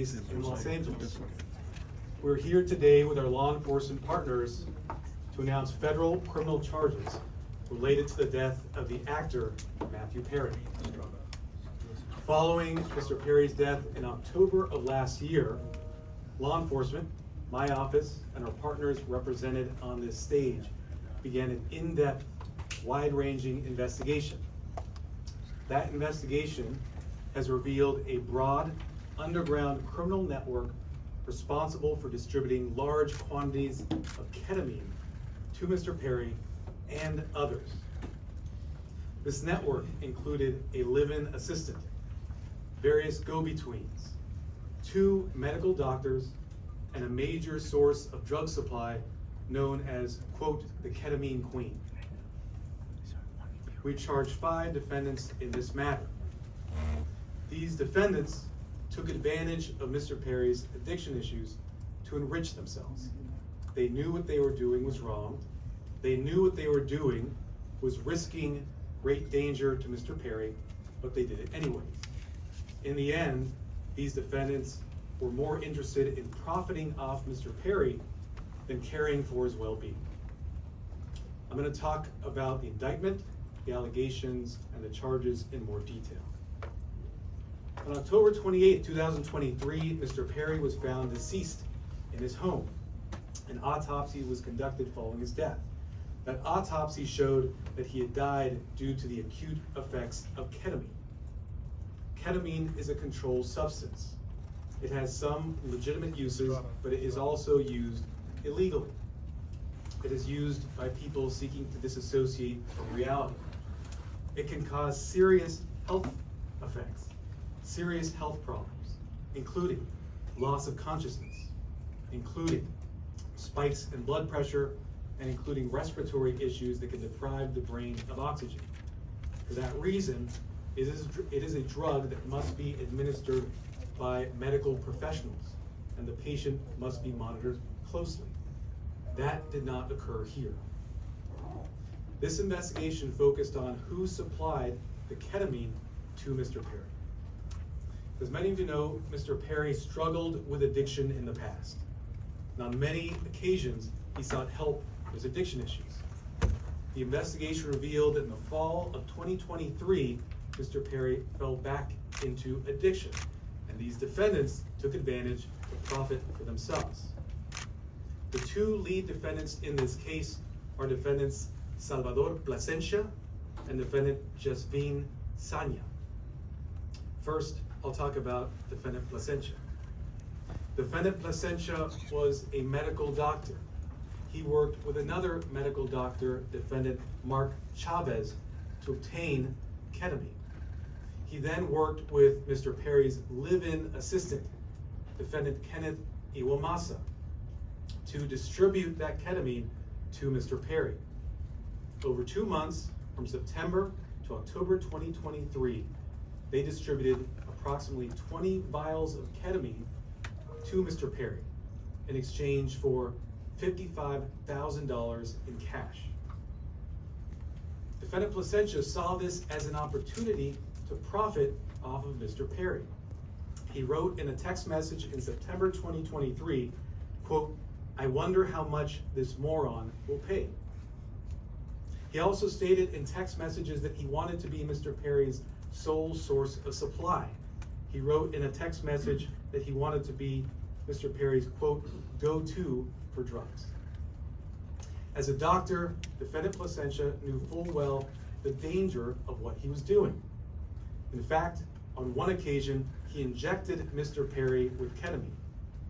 in Los Angeles. We're here today with our law enforcement partners to announce federal criminal charges related to the death of the actor Matthew Perry. Following Mr. Perry's death in October of last year, law enforcement, my office, and our partners represented on this stage began an in-depth, wide-ranging investigation. That investigation has revealed a broad, underground criminal network responsible for distributing large quantities of ketamine to Mr. Perry and others. This network included a live-in assistant, various go-betweens, 2 medical doctors, and a major source of drug supply known as, quote, the ketamine queen. We charged 5 defendants in this matter. These defendants took advantage of Mr. Perry's addiction issues to enrich themselves. They knew what they were doing was wrong. They knew what they were doing was risking great danger to Mr. Perry, but they did it anyways. In the end, these defendants were more interested in profiting off Mr. Perry than caring for his well-being. I'm going to talk about the indictment, the allegations, and the charges in more detail. On October 28, 2023, Mr. Perry was found deceased in his home. An autopsy was conducted following his death. That autopsy showed that he had died due to the acute effects of ketamine. Ketamine is a controlled substance. It has some legitimate uses, but it is also used illegally. It is used by people seeking to disassociate from reality. It can cause serious health effects, serious health problems, including loss of consciousness, including spikes in blood pressure, and including respiratory issues that can deprive the brain of oxygen. For that reason, it is a drug that must be administered by medical professionals, and the patient must be monitored closely. That did not occur here. This investigation focused on who supplied the ketamine to Mr. Perry. As many of you know, Mr. Perry struggled with addiction in the past. And on many occasions, he sought help with his addiction issues. The investigation revealed that in the fall of 2023, Mr. Perry fell back into addiction, and these defendants took advantage to profit for themselves. The 2 lead defendants in this case are defendants Salvador Plasencia and defendant Jasveen Sangha. First, I'll talk about defendant Plasencia. Defendant Plasencia was a medical doctor. He worked with another medical doctor, defendant Mark Chavez, to obtain ketamine. He then worked with Mr. Perry's live-in assistant, defendant Kenneth Iwamasa, to distribute that ketamine to Mr. Perry. Over 2 months, from September to October 2023, they distributed approximately 20 vials of ketamine to Mr. Perry in exchange for $55,000 in cash. Defendant Plasencia saw this as an opportunity to profit off of Mr. Perry. He wrote in a text message in September 2023, quote, "I wonder how much this moron will pay." He also stated in text messages that he wanted to be Mr. Perry's sole source of supply. He wrote in a text message that he wanted to be Mr. Perry's, quote, "go-to for drugs." As a doctor, defendant Plasencia knew full well the danger of what he was doing. In fact, on one occasion, he injected Mr. Perry with ketamine,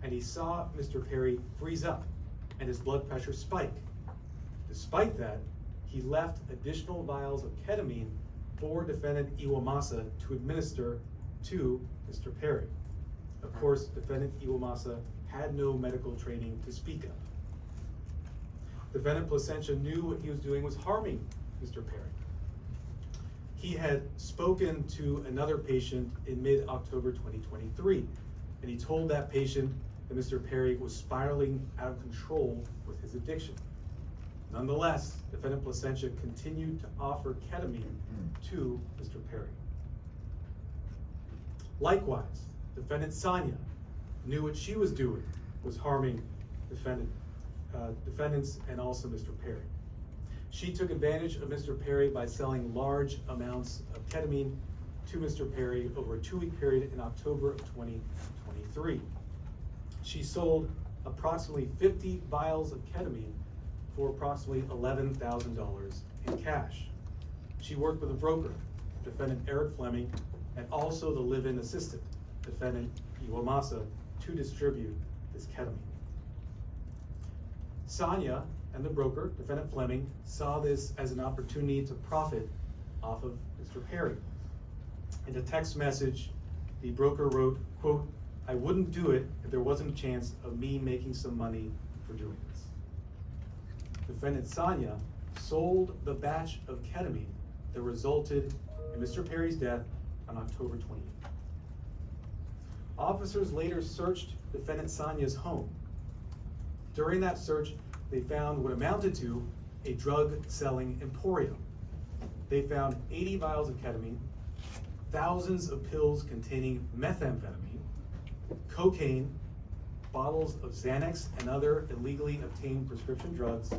and he saw Mr. Perry freeze up and his blood pressure spike. Despite that, he left additional vials of ketamine for defendant Iwamasa to administer to Mr. Perry. Of course, defendant Iwamasa had no medical training to speak of. Defendant Plasencia knew what he was doing was harming Mr. Perry. He had spoken to another patient in mid-October 2023, and he told that patient that Mr. Perry was spiraling out of control with his addiction. Nonetheless, defendant Plasencia continued to offer ketamine to Mr. Perry. Likewise, defendant Sangha knew what she was doing was harming defendants and also Mr. Perry. She took advantage of Mr. Perry by selling large amounts of ketamine to Mr. Perry over a 2-week period in October of 2023. She sold approximately 50 vials of ketamine for approximately $11,000 in cash. She worked with a broker, defendant Eric Fleming, and also the live-in assistant, defendant Iwamasa, to distribute this ketamine. Sangha and the broker, defendant Fleming, saw this as an opportunity to profit off of Mr. Perry. In a text message, the broker wrote, quote, "I wouldn't do it if there wasn't a chance of me making some money for doing this." Defendant Sangha sold the batch of ketamine that resulted in Mr. Perry's death on October 28th. Officers later searched defendant Sangha's home. During that search, they found what amounted to a drug-selling emporium. They found 80 vials of ketamine, thousands of pills containing methamphetamine, cocaine, bottles of Xanax and other illegally obtained prescription drugs,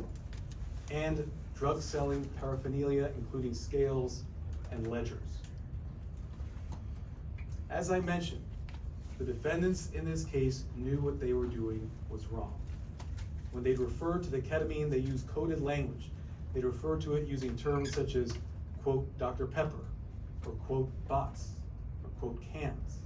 and drug-selling paraphernalia, including scales and ledgers. As I mentioned, the defendants in this case knew what they were doing was wrong. When they'd refer to the ketamine, they used coded language. They'd refer to it using terms such as, quote, Dr. Pepper, or quote, bots, or quote, cans.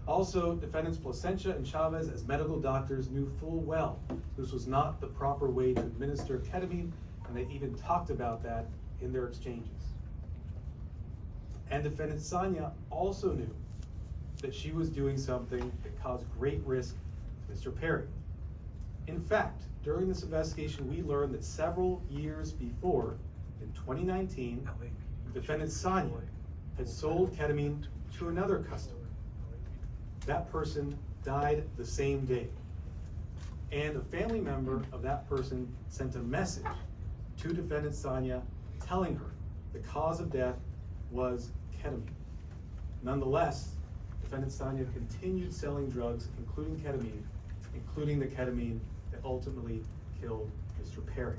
Also, defendants Placencia and Chavez, as medical doctors, knew full well this was not the proper way to administer ketamine, and they even talked about that in their exchanges. And defendant Sangha also knew that she was doing something that caused great risk to Mr. Perry. In fact, during this investigation, we learned that several years before, in 2019, defendant Sangha had sold ketamine to another customer. That person died the same day. And a family member of that person sent a message to defendant Sangha telling her the cause of death was ketamine. Nonetheless, defendant Sangha continued selling drugs, including the ketamine that ultimately killed Mr. Perry.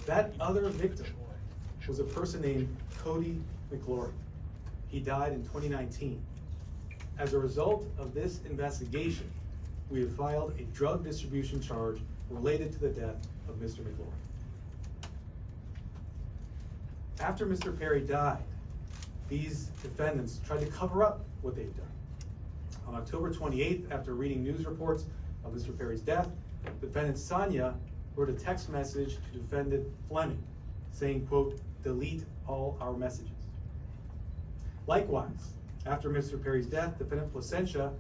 That other victim was a person named Cody McGlory. He died in 2019. As a result of this investigation, we have filed a drug distribution charge related to the death of Mr. McGlory. After Mr. Perry died, these defendants tried to cover up what they'd done. On October 28th, after reading news reports of Mr. Perry's death, defendant Sangha wrote a text message to defendant Fleming saying, quote, delete all our messages. Likewise, after Mr. Perry's death, defendant Placencia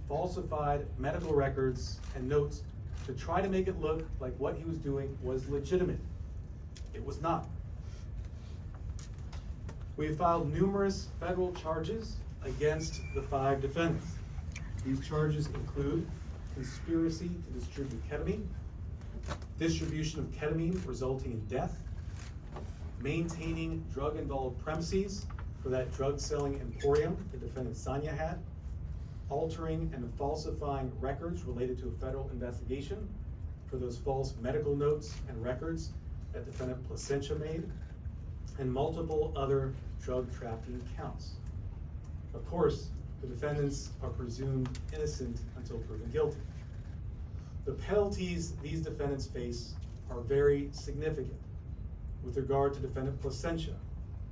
falsified medical records and notes to try to make it look like what he was doing was legitimate. It was not. We have filed numerous federal charges against the 5 defendants. These charges include conspiracy to distribute ketamine, distribution of ketamine resulting in death, maintaining drug-involved premises for that drug-selling emporium the defendant Sangha had, altering and falsifying records related to a federal investigation for those false medical notes and records that defendant Placencia made, and multiple other drug trafficking counts. Of course, the defendants are presumed innocent until proven guilty. The penalties these defendants face are very significant. With regard to defendant Placencia,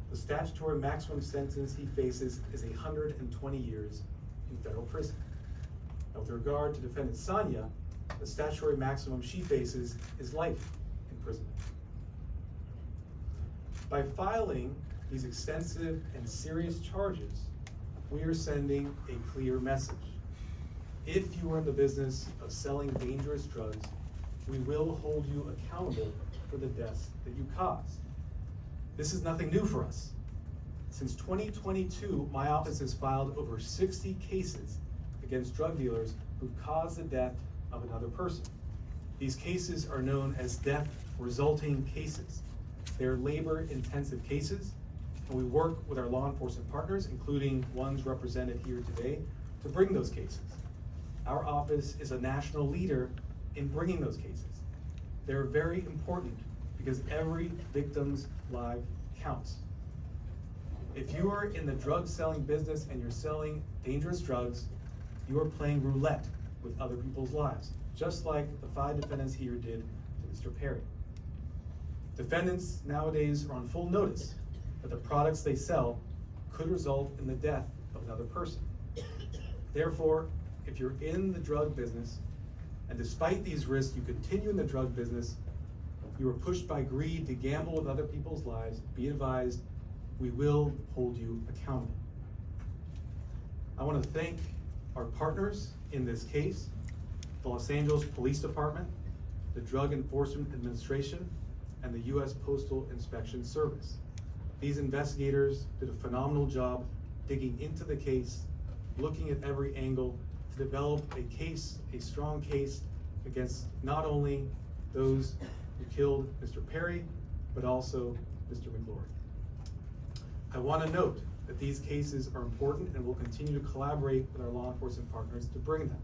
the statutory maximum sentence he faces is 120 years in federal prison. Now, with regard to defendant Sangha, the statutory maximum she faces is life imprisonment. By filing these extensive and serious charges, we are sending a clear message. If you are in the business of selling dangerous drugs, we will hold you accountable for the deaths that you caused. This is nothing new for us. Since 2022, my office has filed over 60 cases against drug dealers who caused the death of another person. These cases are known as death resulting cases. They are labor-intensive cases, and we work with our law enforcement partners, including ones represented here today, to bring those cases. Our office is a national leader in bringing those cases. They're very important because every victim's life counts. If you are in the drug selling business and you're selling dangerous drugs, you are playing roulette with other people's lives, just like the 5 defendants here did to Mr. Perry. Defendants nowadays are on full notice that the products they sell could result in the death of another person. Therefore, if you're in the drug business, and despite these risks you continue in the drug business, you are pushed by greed to gamble with other people's lives, be advised, we will hold you accountable. I want to thank our partners in this case, the Los Angeles Police Department, the Drug Enforcement Administration, and the U.S. Postal Inspection Service. These investigators did a phenomenal job digging into the case, looking at every angle to develop a case, a strong case against not only those who killed Mr. Perry, but also Mr. McGlory. I want to note that these cases are important and will continue to collaborate with our law enforcement partners to bring them,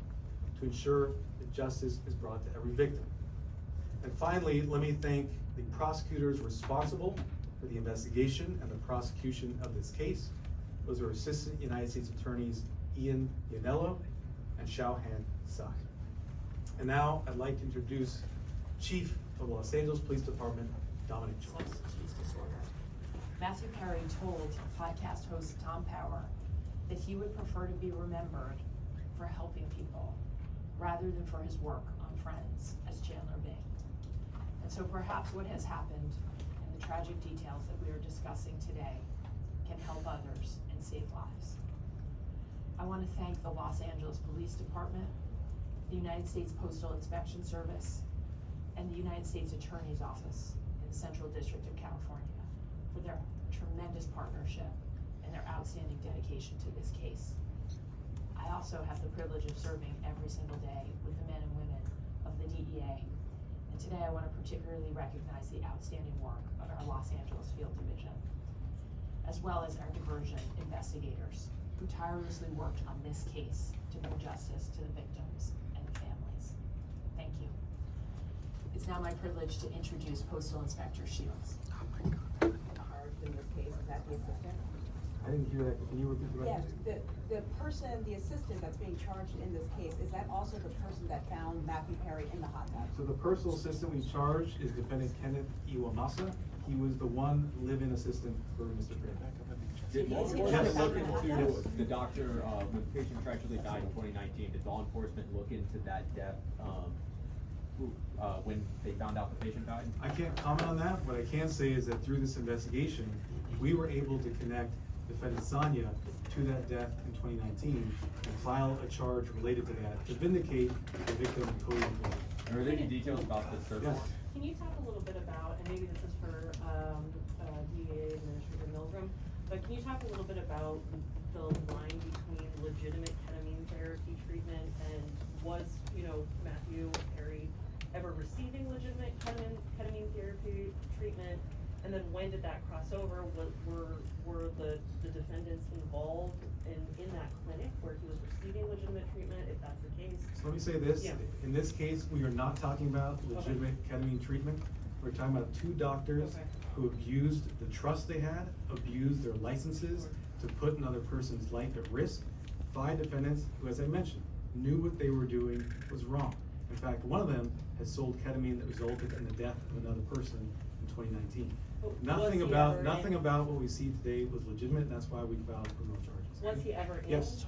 to ensure that justice is brought to every victim. And finally, let me thank the prosecutors responsible for the investigation and the prosecution of this case. Those are Assistant United States Attorneys Ian Ianello and Xiaohan Tsai. And now I'd like to introduce Chief of the Los Angeles Police Department, Dominic Choi. Matthew Perry told podcast host Tom Power that he would prefer to be remembered for helping people rather than for his work on Friends as Chandler Bing. And so perhaps what has happened and the tragic details that we are discussing today can help others and save lives. I want to thank the Los Angeles Police Department, the United States Postal Inspection Service, and the United States Attorney's Office in the Central District of California for their tremendous partnership and their outstanding dedication to this case. I also have the privilege of serving every single day with the men and women of the DEA. And today I want to particularly recognize the outstanding work of our Los Angeles Field Division, as well as our diversion investigators who tirelessly worked on this case to bring justice to the victims and the families. Thank you. It's now my privilege to introduce Postal Inspector Shields. Oh my God. In this case, is that the assistant? I didn't hear that. Can you repeat the Yes, question? the person, the assistant that's being charged in this case, is that also the person that found Matthew Perry in the hot tub? So the personal assistant we charged is Defendant Kenneth Iwamasa. He was the one live-in assistant for Mr. Perry. Did law enforcement look into the doctor, when the patient tragically died in 2019, did law enforcement look into that death when they found out the patient died? I can't comment on that. What I can say is that through this investigation, we were able to connect Defendant Sangha to that death in 2019 and file a charge related to that to vindicate the victim and co-employee. Are there any details about the search Yes. warrant? Can you talk a little bit about, and maybe this is for DEA Administrator Milgram, but can you talk a little bit about the line between legitimate ketamine therapy treatment and was, Matthew Perry ever receiving legitimate ketamine therapy treatment? And then when did that cross over? Were the defendants involved in that clinic where he was receiving legitimate treatment, if that's the case? So let me say this. Yeah. In this case, we are not talking about legitimate ketamine treatment. We're talking about 2 doctors who abused the trust they had, abused their licenses to put another person's life at risk. 5 defendants who, as I mentioned, knew what they were doing was wrong. In fact, one of them has sold ketamine that resulted in the death of another person in 2019. Nothing about what we see today was legitimate, and that's why we filed criminal charges. Was he ever in? Yes.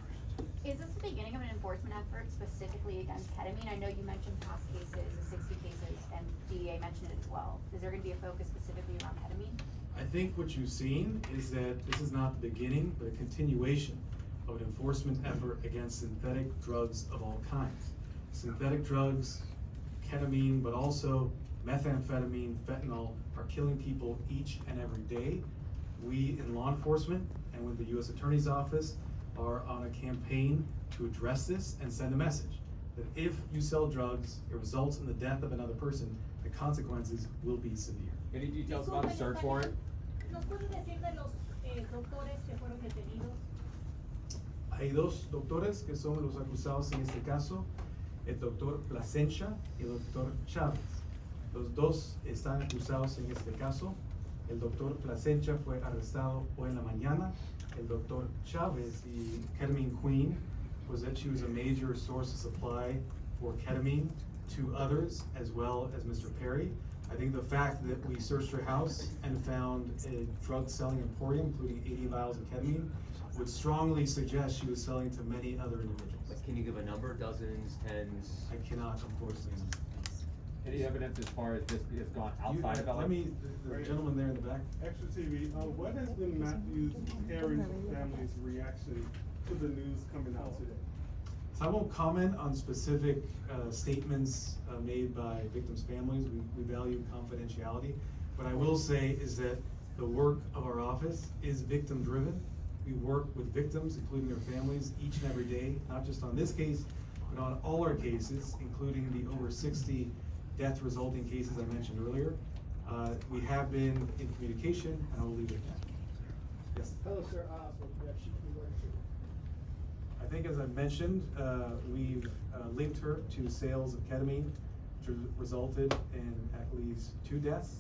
Is this the beginning of an enforcement effort specifically against ketamine? I know you mentioned past cases, the 60 cases, and DEA mentioned it as well. Is there going to be a focus specifically around ketamine? I think what you've seen is that this is not the beginning, but a continuation of an enforcement effort against synthetic drugs of all kinds. Synthetic drugs, ketamine, but also methamphetamine, fentanyl, are killing people each and every day. We in law enforcement and with the U.S. Attorney's Office are on a campaign to address this and send a message that if you sell drugs, it results in the death of another person, the consequences will be severe. Any details about the search warrant? ¿Nos puede decir de los doctores que fueron detenidos? Hay dos doctores que son los acusados en este caso, el doctor Plasencia y el doctor Chávez. Los dos están acusados en este caso. El doctor Plasencia fue arrestado hoy en la mañana. El doctor Chávez, the ketamine queen, was that she was a major source of supply for ketamine to others as well as Mr. Perry. I think the fact that we searched her house and found a drug selling emporium, including 80 vials of ketamine, would strongly suggest she was selling to many other individuals. But can you give a number, dozens, tens? I cannot, unfortunately. Any evidence as far as this has gone You- outside of LA? Let me, the gentleman there in the back. Extra TV, what has been Matthew's parents' or family's reaction to the news coming out today? So I won't comment on specific statements made by victims' families. We value confidentiality. What I will say is that the work of our office is victim-driven. We work with victims, including their families, each and every day, not just on this case, but on all our cases, including the over 60 death-resulting cases I mentioned earlier. We have been in communication, and I will leave it at that. Yes? Hello, sir. I think as I mentioned, we've linked her to sales of ketamine, which resulted in at least 2 deaths.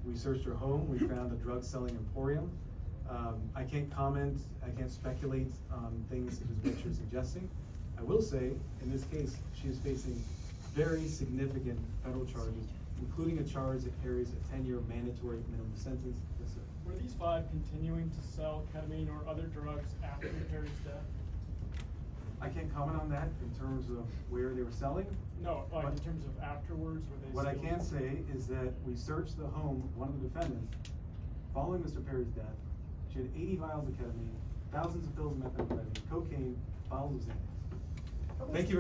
We searched her home, we found a drug selling emporium. I can't comment, I can't speculate on things such as what you're suggesting. I will say, in this case, she is facing very significant federal charges, including a charge that carries a 10-year mandatory minimum sentence. Yes, sir. Were these 5 continuing to sell ketamine or other drugs after Perry's death? I can't comment on that in terms of where they were selling. No, like in What- terms of afterwards, were they What I still- can say is that we searched the home of one of the defendants following Mr. Perry's death. She had 80 vials of ketamine, thousands of pills of methamphetamine, cocaine, bottles of Xanax. Thank you very